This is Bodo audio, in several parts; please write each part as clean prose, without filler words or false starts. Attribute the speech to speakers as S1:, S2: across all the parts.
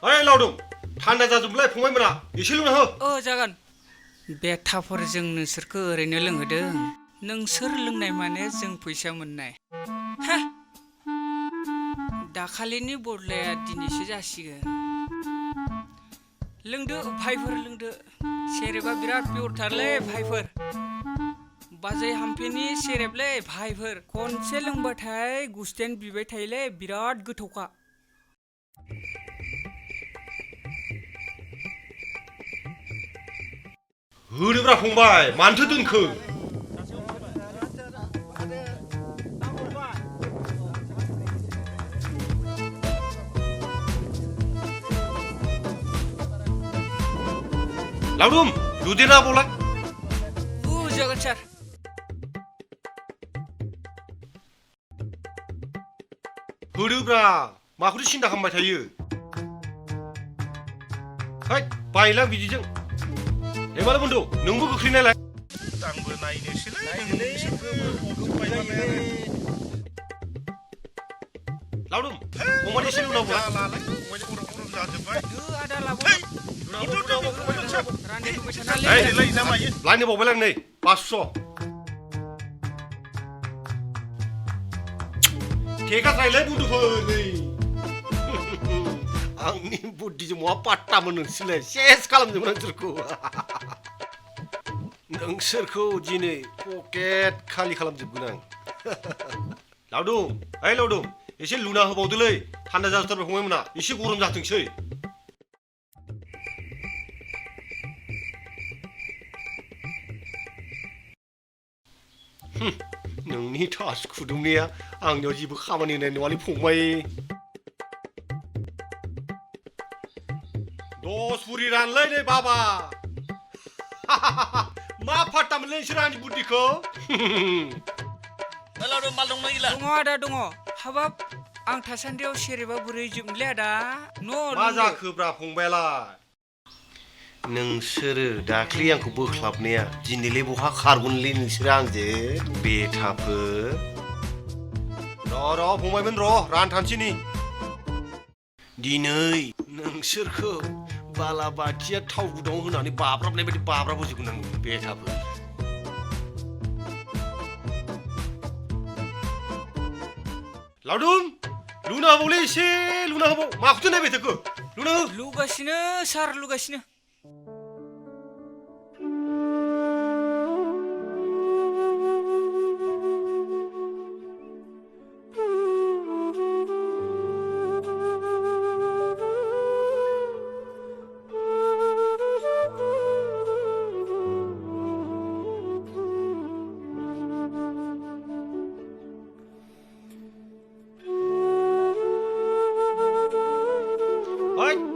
S1: ओइ लावदुम थान्दा जाजोबलाय फंबायमोना एसे लोंना हो
S2: जागोन बेथाफोरजों नोंसोरखौ ओरैनो लोंहोदों नोंसोर लोंनाय माने जों फैसा मोननाय हा दाखालिनि बदलाया दिनैसो जासिगोन लोंदो भाइफोर लोंदो सेरेबा बिराद पियरथारलै भाइफोर बाजै हाम्फेनि सेरेबलै भाइफोर खनसे लोंबाथाय गुस्थियान बिबाय थायोलै बिराद गोथावखा
S1: होदोब्रा फंबाय मानोथो दोनखो लावदुम दुदेना बलाय
S2: जागोन सार
S1: होदोब्रा माखौथो सिन्था खालामबाय थायो है बायलां बिदिजों एबार बन्धु नोंबो गोख्रैनायलाय
S3: आंबो नायनोसैलै
S1: लावदुम फंबाय एसे लुना बला
S3: लालाय फंबायजों गरम जाजोब्बाय
S2: आदा लाबो
S1: लाइनो बावबायलां नै 500 थेका थायलाय बुन्दुफोर नै आंनि बुद्धिजों मा पाट्टा मोनो नोंसोरलाय सेस खालामजोबो नोंसोरखौ दिनै पकेट खालि खालामजोबगोन आं लावदुम ओइ लावदुम एसे लुना होबावदोलै थान्दा जाजोबथारबाय फंबायमोना एसे गरम जाथोंसै नोंनि थास खुदुमनाया आंनियाव जेबो खामानि होनाय नङालै फंबाय 10 बुरि रानलै नै बाबा मा फाट्टा मोनलै नोंसोर आंनि बुद्धिखौ
S3: लावदुम माल दंना गैला
S2: दङ आदा दङ हाबाब आं थासान्दियाव सेरेबा बोरै जोबनोलै आदा
S1: मा जाखोब्रा फंबायालाय नोंसोरो दाख्लै आंखौ बोख्लाबनाया दिनैलाय बहा खारगोनलै नोंसोरो आंजों बेथाफोर र' फंबायमोन र' रानथानसैनि दिनै नोंसोरखौ बालाबाथिया थाव गुदुङाव होनानै बाब्राबनाय बायदि बाब्राबोजोबगोन आं बेथाफोर लावदुम लुना होबावलै एसे लुना होबाव माखौथो नायबाय थाखो लुना हो
S2: लुगासिनो सार लुगासिनो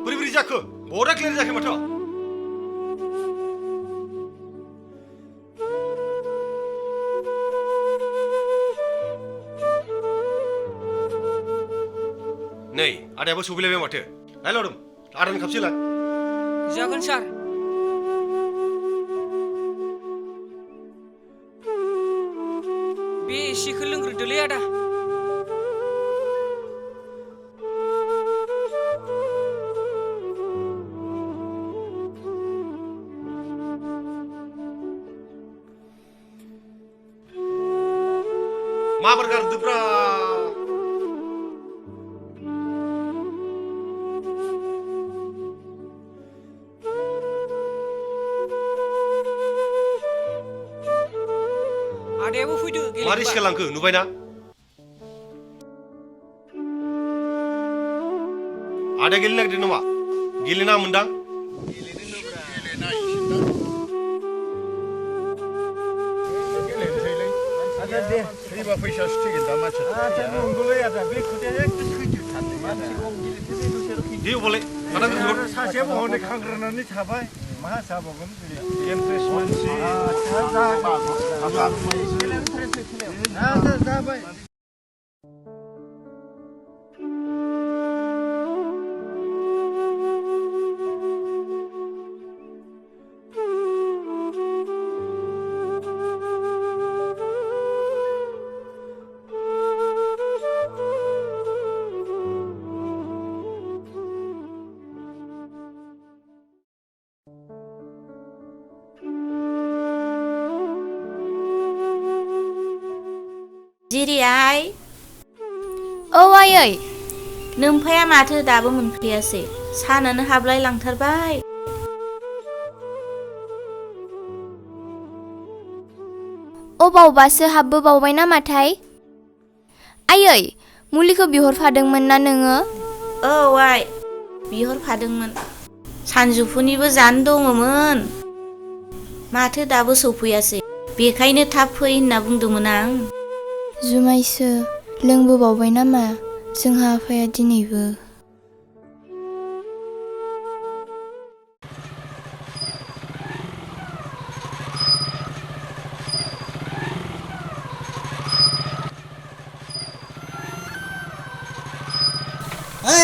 S1: बोरै जाखो बरा क्लियार जायाखै माथो नै आदायाबो सौफैलायबाय माथो लाय लावदुम आदानि खापसेलाय
S2: जागोन सार बे एसेखौ लोंग्रोदोलै आदा
S1: माबार गारदोब्रा
S2: आदायाबो फैदो
S1: मारै सिखालांखो नुबायना आदाया गेलेनो नागिरदों नामा गेलेना मोनदां
S3: दे फैबा फैसा सुथिगोन दा मानसि नंगौलै आदा बे खोथाया एकदम सैथो
S1: दे अबालाय माना
S3: सासेयाबो हनै खांग्रानानै थाबाय मा जाबावगोन इन्ट्रेस्ट मानसि जाबाय
S4: जिरि आइ औ आयै नोमफाया माथो दाबो मोनफैयासै सानानो हाबलाय लांथारबाय
S5: अबावबासो हाबबो बावबाय नामाथाय आयै मुलिखौ बिहरफादोंमोन ना नोङो
S4: औ आइ बिहरफादोंमोन सानजौफुनिबो जानो दङमोन माथो दाबो सौफैयासै बेखायनो थाब फै होनना बुंदोंमोन आं
S5: जुमायसो लोंबोबावबाय नामा जोंहा आफाया दिनैबो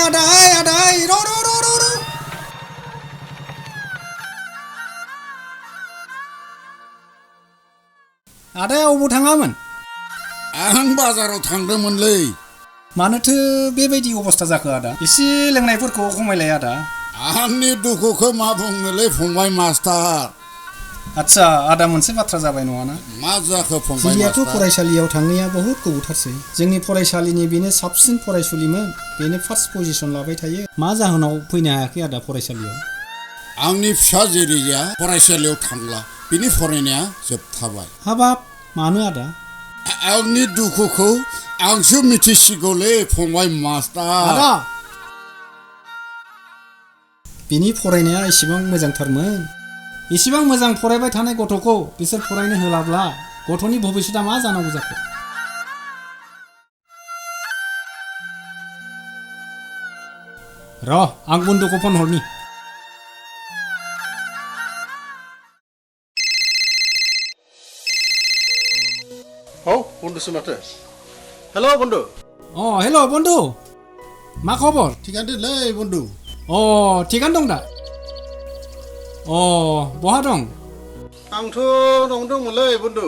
S6: आदा र' आदाया अबाव थाङामोन
S7: आं बाजाराव थांदोंमोनलै
S6: मानोथो बेबायदि अबस्था जाखो आदा एसे लोंनायफोरखौ खमायलाय आदा
S7: आंनि दुखुखौ मा बुंनोलै फंबाय मास्टार
S6: आच्छा आदा मोनसे बाथ्रा जाबाय नङाना
S7: मा जाखो फंबाय
S6: जिरियाथ'
S7: मास्टार
S6: फरायसालियाव थांनाया बहुद गोबावथारसै जोंनि फरायसालिनि बेनो साबसिन फरायसुलिमोन बेनो फार्स्ट पजिसन लाबाय थायो मा जाहोनाव फैनो हायाखै आदा फरायसालियाव
S7: आंनि फिसा जिरिया फरायसालियाव थांला बिनि फरायनाया जोबथाबाय
S6: हाबाब मानो आदा
S7: आंनि दुखुखौ आंसो मिथिसिगौलै फंबाय मास्टार
S6: आदा बिनि फरायनाया एसेबां मोजांथारमोन एसेबां मोजां फरायबाय थानाय गथ'खौ बिसोर फरायनो होलाब्ला गथ'नि भबिष्यतआ मा जानांगौ जाखो र' आं बन्दुखौ फन हरनि
S3: औ बन्दुसो माथो हेल' बन्दु
S6: हेल' बन्दु मा खबर
S7: थिगानो दोनलै बन्दु
S6: थिगानो दं दा बहा दं
S3: आंथ' न'आवनो दंमोनलै बन्दु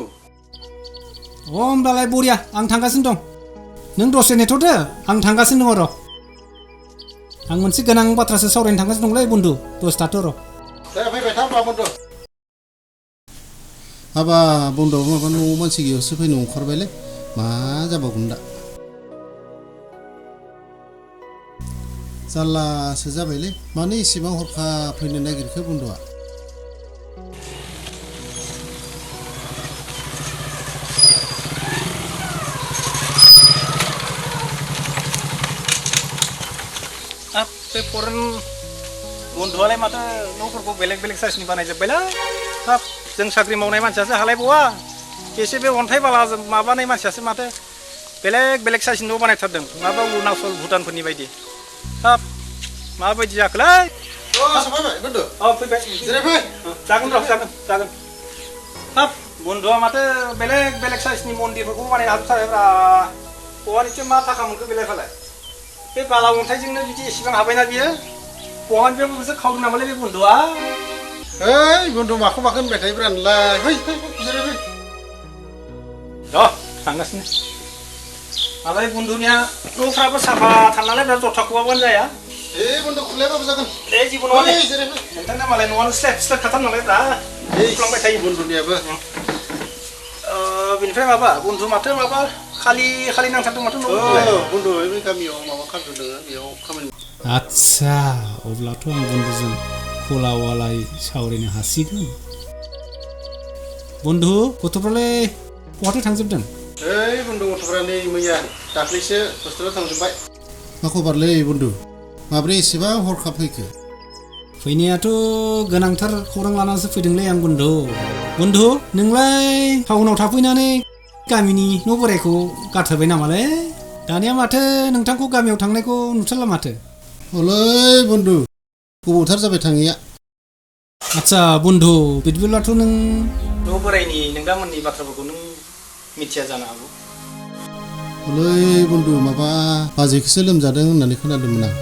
S6: होमब्लालाय बरिया आं थांगासिनो दं नों दसे नेथ'दो आं थांगासिनो दङ र' आं मोनसे गोनां बाथ्रासो सावरायनो थांगासिनो दंलै बन्दु दसे थाथ' र'
S3: दे फैबाय था होमबा बन्दु
S7: हाबा बन्दु माबा न'आव मानसि गैयावसो फैनो ओंखारबायलै मा जाबावगोन दा जारलासो जाबायलै मानो एसेबां हरखाब फैनो नागिरखो बन्दुआ
S8: बे फरेन बन्दुआलाय माथो न'फोरखौ बेलेग बेलेग साइसनि बानायजोब्बायलै हाब जों साख्रि मावनाय मानसियासो हालायबावा एसे बे अन्थाइ बाला माबानाय मानसियासो माथो बेलेग बेलेग साइसनि न' बानायथारदों माबा अरुणाचल भुटानफोरनि बायदि हाब माबायदि जाखोलै
S3: सफैबाय बन्दु
S8: फैबाय
S3: जिरायफै
S8: जागोन र' जागोन हाब बन्दुआ माथो बेलेग बेलेग साइसनि मन्दिरफोरखौ बानायनो हाजोबथारबायब्रा बहानिसो मा थाखा मोनखो बेलाय फालाय बे बाला अन्थाइजोंनो बिदि एसेबां हाबायना बियो बहानिफ्राय बिसोर खावदों नामालै बे बन्दुआ
S3: ओइ बन्दु माखौ होनबाय थायोब्रा नोंलाय फै जिरायफै
S8: र' थांगासिनो मालाय बन्दुनिया न'फ्राबो साफा थानालाय बिराद जथा खबाबानो जाया
S3: बन्दु खुलायाबाबो जागोन
S8: दे जेबो नङा दे
S3: जिरायफै
S8: नोंथांना मालाय न'आनो स्लेट खाथार नालायब्रा खुलांबाय थायो
S3: बन्दुनियाबो
S8: बेनिफ्राय माबा बन्दु माथो माबा खालि नांथारदों माथो
S3: बन्दु बे गामियाव माबा खालामदों नोङो बेयाव खामानि
S6: आच्छा अब्लाथ' आं बन्दुजों खलावालाय सावरायनो हासिगोन बन्दु गथ'फ्रालाय बहाथो थांजोबदों
S3: ओइ बन्दु गथ'फ्रा नै मैया दाख्लैसो हस्टेलाव थांजोब्बाय
S7: मा खबरलै बन्दु माब्रै एसेबां हरखाब फैखो
S6: फैनायाथ' गोनांथार खौरां लानानैसो फैदोंलै आं बन्दु नोंलाय टाउनाव थाफैनानै गामिनि न' बोराइखौ गारथारबाय नामालै दानिया माथो नोंथांखौ गामियाव थांनायखौ नुथारला माथो
S7: अलै बन्दु गोबावथार जाबाय थाङैया
S6: आच्छा बन्दु बिदिब्लाथ' नों
S8: न' बोराइनि नोंथांमोननि बाथ्राफोरखौ नों मिथिया जानो हागौ
S7: अलै बन्दु माबा बाजैखौसो लोमजादों होननानै खोनादोंमोन आं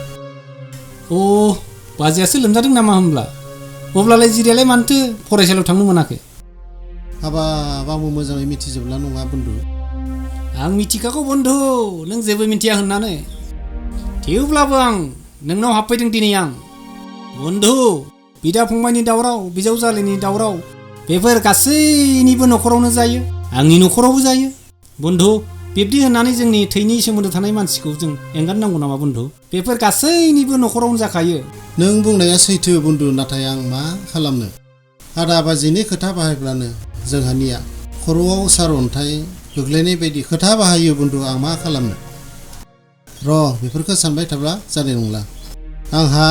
S6: बाजैयासो लोमजादों नामा होमब्ला अब्लालाय जिरियालाय मानोथो फरायसालियाव थांनो मोनाखै
S7: हाबाब आंबो मोजाङै मिथिजोबला नङा बन्दु
S6: आं मिथिखागौ बन्दु नों जेबो मिथिया होननानै थेवब्लाबो आं नोंनाव हाबफैदों दिनै आं बन्दु बिदा फंबायनि दावराव बिजावजालिनि दावराव बेफोर गासैनिबो न'खरावनो जायो आंनि न'खरावबो जायो बन्दु बिब्दि होननानै जोंनि थैनि सोमोन्दो थानाय मानसिखौ जों एंगारनांगौ नामा बन्धु? बेफोर गासैनिबो न'खरावनो जाखायो।
S9: नों बुंनाया सैथो बन्धु, नाथाय आं मा खालामनो? आदा बाजैनि खोथा बाहायब्लानो जोंहानिया खर'आव सारअन्थाइ गोग्लैनाय बायदि खोथा बाहायो बन्धु। आं मा खालामनो? बेफोरखौ सानबाय थाब्ला जानाय नंला। आंहा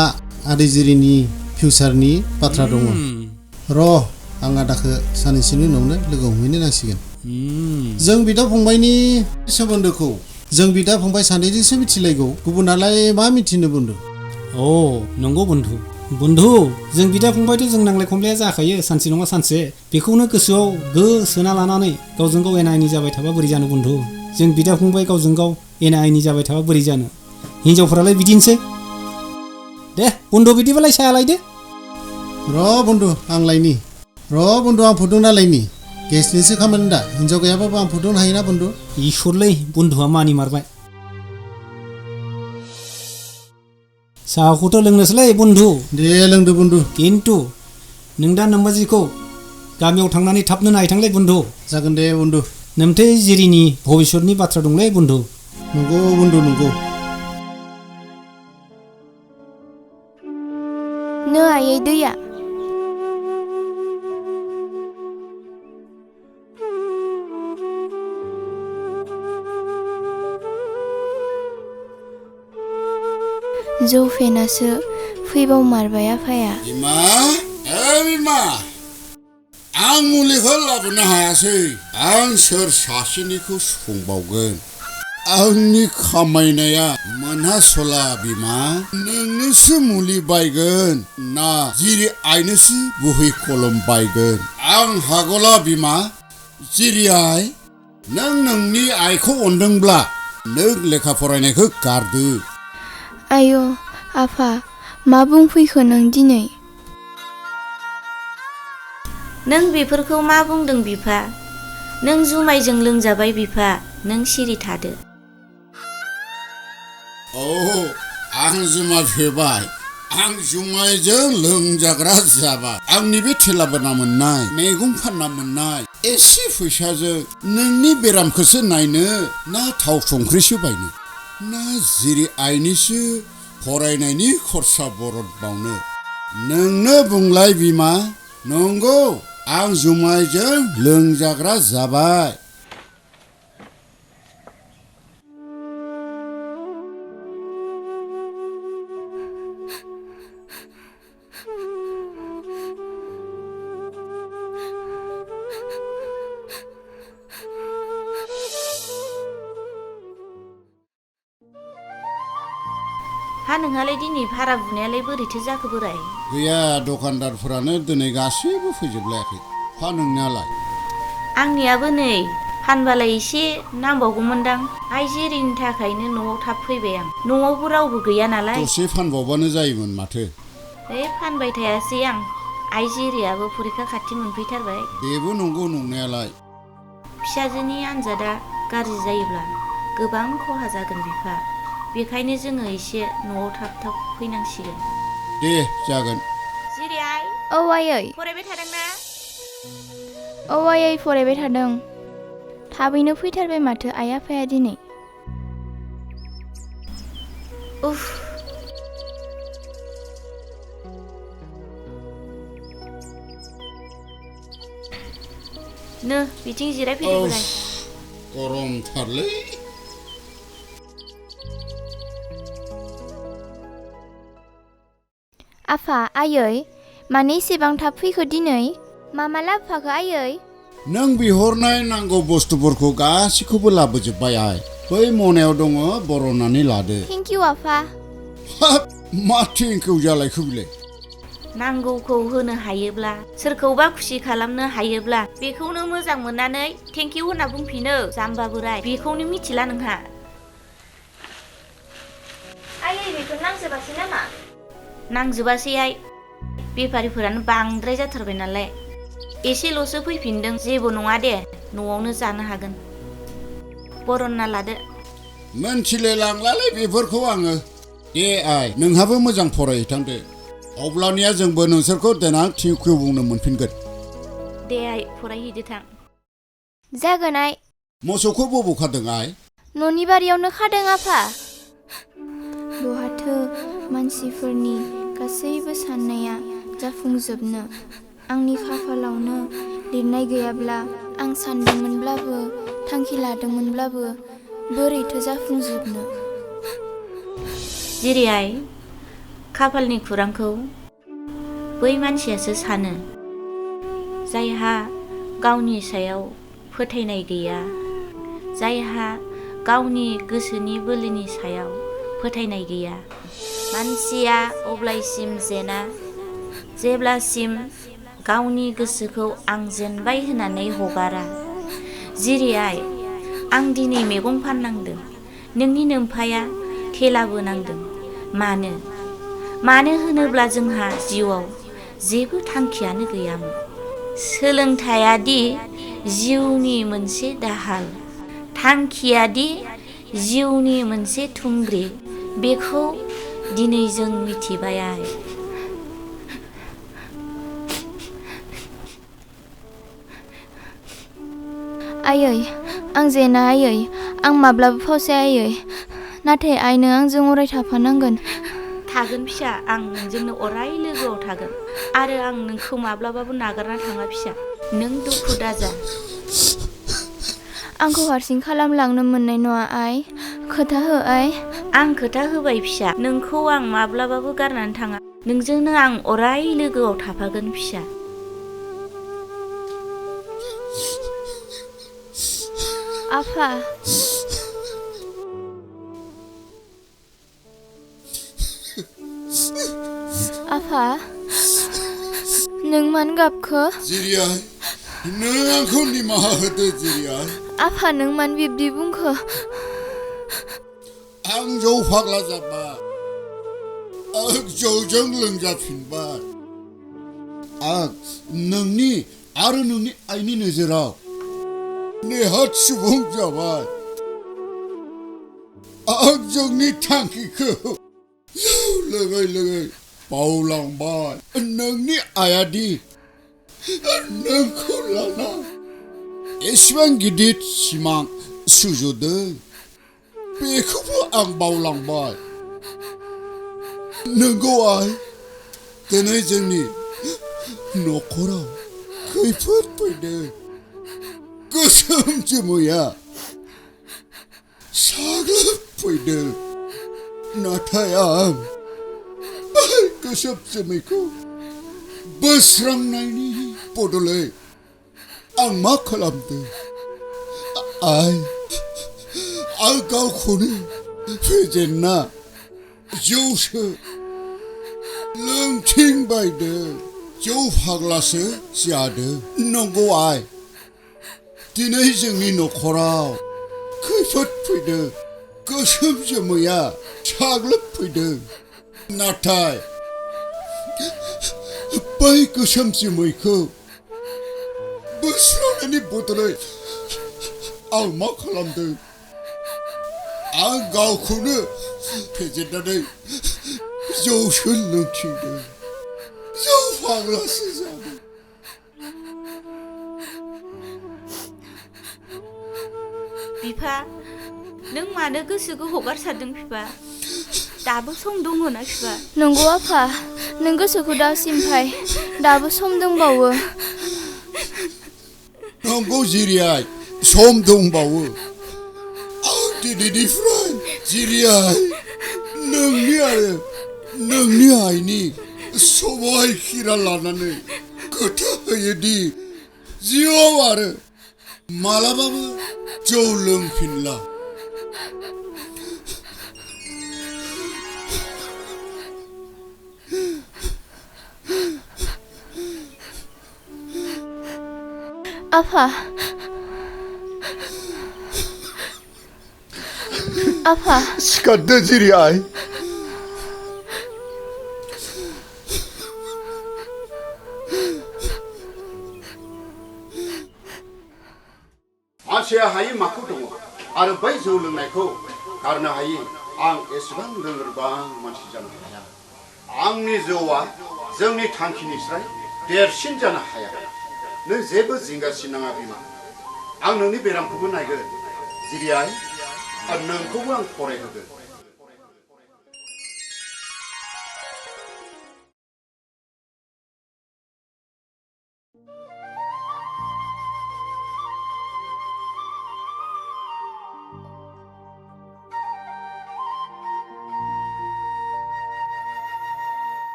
S9: आदै जिरिनि फिउचारनि बाथ्रा दङ। आं आदाखौ साननैसोनि उनावनो लोगो हमहैनो नांसिगोन। जों बिदा फंबायनि सोमोन्दोखौ जों बिदा फंबाय सानैजोंसो मिथिलायगौ, गुबुनालाय मा मिथिनो बन्धु?
S6: नंगौ बन्धु। जों बिदा फंबायथ' जों नांलाय खमलाया जाखायो सानसे नङा सानसे। बेखौनो गोसोआव सोना लानानै गावजों गाव एना एनि जाबाय थाबा बोरै जानो बन्धु? जों बिदा फंबाय गावजों गाव एना एनि जाबाय थाबा बोरै जानो? हिनजावफोरालाय बिदिनोसै। दे बन्धु, बिदिबालाय साहा लायदो।
S9: बन्धु आं लायनि। बन्धु आं फुदुंना लायनि। गेसनिसो खामानि दा, हिनजाव गैयाबाबो आं फुदुंनो हायोना बन्धु?
S6: इसोरलै, बन्धुआ मानि मारबाय। साहाखौथ' लोंनोसैलै बन्धु।
S9: दे लोंदो बन्धु।
S6: खिन्थु नों दा नोम्बाजिखौ गामियाव थांनानै थाबनो नायथांलै बन्धु।
S9: जागोन दे बन्धु।
S6: नोमथै जिरिनि भबिष्यतनि बाथ्रा दंलै बन्धु।
S9: नंगौ बन्धु नंगौ।
S5: आयै दैया जौ फेनासो फैबाव मारबाय आफाया।
S7: बिमा, आं मुलिखौ लाबोनो हायासै। आं सोर सासेनिखौ संबावगोन? आंनि खामायनाया मोनहासला बिमा। नोंनोसो मुलि बायगोन ना जिरि आइनोसो बहि कलम बायगोन? आं हागला बिमा। जिरि आइ, नों नोंनि आइखौ अनदोंब्ला नों लेखा फरायनायखौ गारदो।
S5: आय' आफा, मा बुंफैखो नों दिनै?
S4: नों बेफोरखौ मा बुंदों बिफा? नों जुमायजों लोंजाबाय बिफा, नों सिरि थादो।
S7: आं जुमाय फेबाय। आं जुमायजों लोंजाग्रा जाबाय। आंनि बे थेला बोना मोननाय, मैगं फानना मोननाय एसे फैसाजों नोंनि बेरामखौसो नायनो ना थाव संख्रिसो बायनो? ना जिरि आइनिसो फरायनायनि खरसा बरद बावनो? नोंनो बुंलाय बिमा। नंगौ, आं जुमायजों लोंजाग्रा जाबाय।
S4: नोंहालाय दिनै भारा बुनायालाय बोरैथो जाखो बोराय?
S7: गैया, दखानदारफोरानो दिनै गासैबो फैजोबलायाखै। नोंनियालाय?
S4: आंनियाबो नै फानबालाय एसे नांबावगौमोनदां। आइ जिरिनि थाखायनो न'आव थाब फैबाय आं। न'आवबो रावबो गैया नालाय।
S7: दसे फानबावबानो जायोमोन माथो।
S4: फानबाय थायासै आं। आइ जिरियाबो फरिखा खाथि मोनफैथारबाय।
S7: बेबो नंगौ नंनायालाय।
S4: फिसाजोनि आन्जादा गाज्रि जायोब्ला गोबां खहा जागोन बिफा। बेखायनो जोङो एसे न'आव थाब फैनांसिगोन।
S7: दे जागोन।
S4: जिरि आइ।
S5: आयै।
S4: फरायबाय थादोंना?
S5: आयै फरायबाय थादों। थाबैनो फैथारबाय माथो आइ आफाया दिनै। बिथिं जिरायफैदो बोराय।
S7: गरमथारलै।
S5: आफा, आयै, मानो एसेबां थाब फैखो दिनै? मा लाबोफाखो आयै?
S7: नों बिहरनाय नांगौ बुस्थुफोरखौ गासैखौबो लाबोजोब्बाय आइ। बै मनायाव दङ, बरननानै लादो।
S5: थेंक इउ आफा।
S7: मा थेंक इउ जालायखो बिलाय?
S4: नांगौखौ होनो हायोब्ला, सोरखौबा खुसि खालामनो हायोब्ला बेखौनो मोजां मोननानै थेंक इउ होनना बुंफिनो। जाम्बा बोराय, बेखौनो मिथिला नोंहा।
S5: आयै, बेफोर नांजोबासै नामा?
S4: नांजोबासै आइ। बेफारिफोरानो बांद्राय जाथारबाय नालाय। एसेल'सो फैफिनदों। जेबो नङा दे, न'आवनो जानो हागोन। बरनना लादो।
S7: मोनथिलाय लांलालै बेफोरखौ आङो। दे आइ, नोंहाबो मोजां फरायहैथांदो। अब्लानिया जोंबो नोंसोरखौ देनां थेंक इउ बुंनो मोनफिनगोन।
S4: दे आइ, फरायहैदो थां।
S5: जागोन आइ।
S7: मोसौखौ बबाव खादों आइ
S5: न'नि बारियावनो खादों आफा बहाथो मानसिफोरनि गासैबो साननाया जाफुंजोबनो आंनि खाफालावनो लिरनाय गैयाब्ला आं सानदोंमोनब्लाबो थांखि लादोंमोनब्लाबो बोरैथो जाफुंजोबनो
S4: जिरि आइ खाफालनि खुरांखौ बै मानसियासो सानो जायहा गावनि सायाव फोथायनाय गैया जायहा गावनि गोसोनि बोलोनि सायाव फोथायनाय गैया मानसिया अब्लासिम जेना जेब्लासिम गावनि गोसोखौ आं जेनबाय होननानै हगारा जिरि आइ आं दिनै मैगं फाननांदों नोंनि नोमफाया थेलाबो नांदों मानो होनोब्ला जोंहा जिउआव जेबो थांखियानो गैयामोन सोलोंथायादि जिउनि मोनसे दाहाल थांखियादि जिउनि मोनसे थुंग्रि बेखौ दिनै जों मिथिबाय
S5: आयै आं जेना आयै आं माब्लाबा फावसाया आयै नाथाय आइ नों आंजों अराय थाफानांगोन
S4: थागोन फिसा आं नोंजोंनो अराय लोगोआव थागोन आरो आं नोंखौ माब्लाबाबो नागारना थाङा फिसा नों दुखु दाजा
S5: आंखौ हारसिं खालामलांनो मोननाय नङा आइ खोथा हो आइ
S4: आं खोथा होबाय फिसा नोंखौ आं माब्लाबाबो गारनानै थाङा नोंजोंनो आं अराय लोगोआव थाफागोन फिसा
S5: आफा आफा नों मानो गाबखो
S7: जिरिया नों आंखौ निमाहा होदो जिरिया
S5: आफा नों मानो बिब्दि बुंखो
S7: आं जौ फाग्ला जाबाय आं जौजों लोंजाफिनबाय आं नोंनि आरो नोंनि आइनि नोजोराव नेहाथ सुबुं जाबाय आं जोंनि थांखिखौ लोगै बावलांबाय नोंनि आइयादि नोंखौ लाना एसेबां गिदिर सिमां सुजुदों बेखौबो आं बावलांबाय नंगौ आइ दिनै जोंनि न'खराव खैफोद फैदों गोसोम जोमैया साग्लोबफैदों नाथाय आं गोसोम जोमैखौ बोस्रांनायनि बदलै आं मा खालामदों आं गावखौनो फेजेनना जौसो लोंथिंबायदों जौ फाग्लासो जादों नंगौ आइ दिनै जोंनि न'खराव खैफोद फैदों गोसोम जोमैया साग्लोबफैदों नाथाय बै गोसोम जोमैखौ बोस्रांनायनि बदलै आं मा खालामदों आं गावखौनो फेजेननानै जौसो लोंथिंदों जौ फाग्लासो जादों
S4: बिफा नों मानो गोसोखौ हगारसारदों बिफा दाबो सम दङ ना बिफा
S5: नंगौ आफा नों गोसोखौ दा सिमफाय दाबो सम दंबावो
S7: नंगौ जिरियाय सम दंबावो आं दिनैनिफ्राय जिरियाय नोंनि आरो नोंनि आइनि समाय खिरा लानानै खोथा होयोदि जिउआव आरो मालाबाबो जौ लोंफिनला
S5: आफा आफा
S7: सिखारदो जिरियाय मानसिया हायै माखौ दङ आरो बै जौ लोंनायखौ गारनो हायै आं एसेबां लोंग्रोबां मानसि जानो हाया आंनि जौआ जोंनि थांखिनिफ्राय देरसिन जानो हाया नों जेबो जिंगासिनाङा बिमा आं नोंनि बेरामखौबो नायगोन जिरियाय नोंखौबो आं फरायहोगोन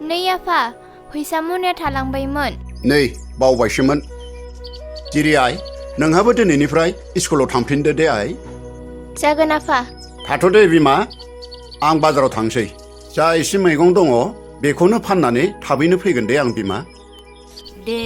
S5: नै आफा फैसा मनाया थालांबायमोन
S7: नै बावबायसोमोन जिरियाय नोंहाबो दिनैनिफ्राय स्कुलाव थांफिनदो दे आइ
S5: जागोन आफा
S7: थाथ' दे बिमा आं बाजाराव थांसै जा एसे मैगं दङ बेखौनो फाननानै थाबैनो फैगोन दे आं बिमा
S4: दे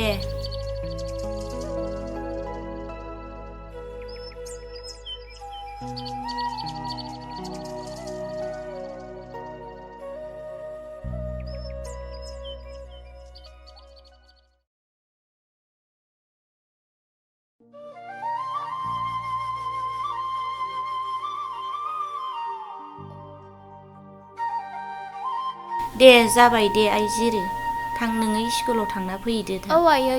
S4: दे जाबाय दे आइ जिरि थां नोङो स्कुलाव थांना फैदो
S5: औ आयै